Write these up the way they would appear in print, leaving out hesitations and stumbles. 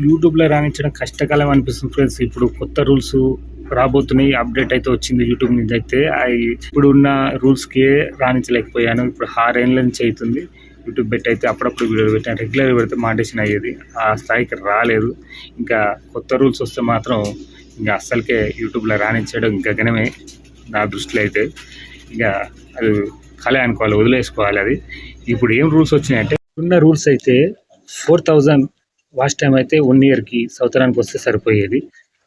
యూట్యూబ్లో రాణించడం కష్టకాలం అనిపిస్తుంది ఫ్రెండ్స్. ఇప్పుడు కొత్త రూల్స్ రాబోతున్నాయి. అప్డేట్ అయితే వచ్చింది యూట్యూబ్ నుంచి. అయితే ఇప్పుడు ఉన్న రూల్స్కి రాణించలేకపోయాను. ఇప్పుడు 6 ఏళ్ళ నుంచి అవుతుంది యూట్యూబ్ పెట్టి. అయితే అప్పుడప్పుడు వీడియోలు పెట్టాను. రెగ్యులర్ పెడితే మానిటైజేషన్ అయ్యేది, ఆ స్థాయికి రాలేదు. ఇంకా కొత్త రూల్స్ వస్తే మాత్రం ఇంకా అస్సలకే యూట్యూబ్లో రాణించడం గగనమే నా దృష్టిలో. అయితే ఇంకా అది కళ అనుకోవాలి, వదిలేసుకోవాలి. అది ఇప్పుడు ఏం రూల్స్ వచ్చినాయంటే, ఉన్న రూల్స్ అయితే 4000 వాచ్ టైం అయితే 1 ఇయర్కి సంవత్సరానికి వస్తే సరిపోయేది.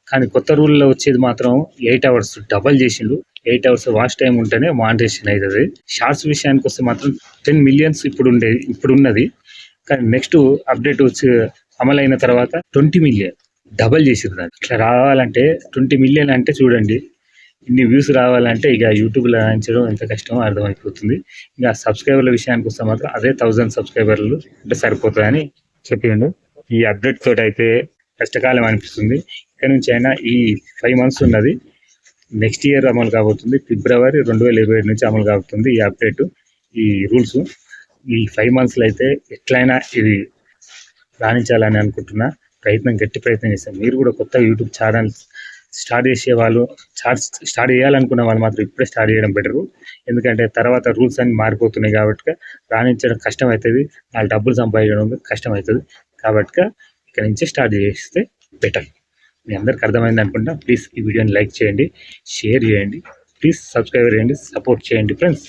కానీ కొత్త రూల్లో వచ్చేది మాత్రం 8 అవర్స్ డబల్ చేసిండు. 8 అవర్స్ వాచ్ టైం ఉంటేనే మానిటైజేషన్ అవుతుంది. షార్ట్స్ విషయానికి వస్తే మాత్రం 10 మిలియన్స్ ఇప్పుడున్నది. కానీ నెక్స్ట్ అప్డేట్ వచ్చి అమలైన తర్వాత 20 మిలియన్ డబల్ చేసింది. దాన్ని ఇట్లా రావాలంటే 20 మిలియన్ అంటే చూడండి, ఇన్ని వ్యూస్ రావాలంటే ఇక యూట్యూబ్లో రాయించడం ఎంత కష్టమో అర్థమైపోతుంది. ఇంకా సబ్స్క్రైబర్ల విషయానికి వస్తే మాత్రం అదే 1000 సబ్స్క్రైబర్లు అంటే సరిపోతుందని చెప్పిండు. ఈ అప్డేట్ తోటి అయితే కష్టకాలం అనిపిస్తుంది. ఇక్కడ నుంచి అయినా ఈ 5 months ఉన్నది, నెక్స్ట్ ఇయర్ అమలు కాబోతుంది. ఫిబ్రవరి 2027 నుంచి అమలు కాబోతుంది ఈ అప్డేట్, ఈ రూల్స్. ఈ 5 monthsలో అయితే ఎట్లయినా ఇది రాణించాలని అనుకుంటున్నా. గట్టి ప్రయత్నం చేస్తాను. మీరు కూడా కొత్త యూట్యూబ్ ఛానల్ స్టార్ట్ చేసే వాళ్ళు, స్టార్ట్ చేయాలనుకున్న వాళ్ళు మాత్రం ఇప్పుడే స్టార్ట్ చేయడం బెటరు. ఎందుకంటే తర్వాత రూల్స్ అన్ని మారిపోతున్నాయి కాబట్టి రాణించడం కష్టం అవుతుంది, వాళ్ళు డబ్బులు సంపాదించడం కష్టం అవుతుంది. కాబట్టి ఇక్కడ నుంచే స్టార్ట్ చేస్తే బెటర్. మీ అందరికి అర్థమైంది అనుకుంటా. ప్లీజ్ ఈ వీడియోని లైక్ చేయండి, షేర్ చేయండి, ప్లీజ్ సబ్స్క్రైబ్ చేయండి, సపోర్ట్ చేయండి ఫ్రెండ్స్.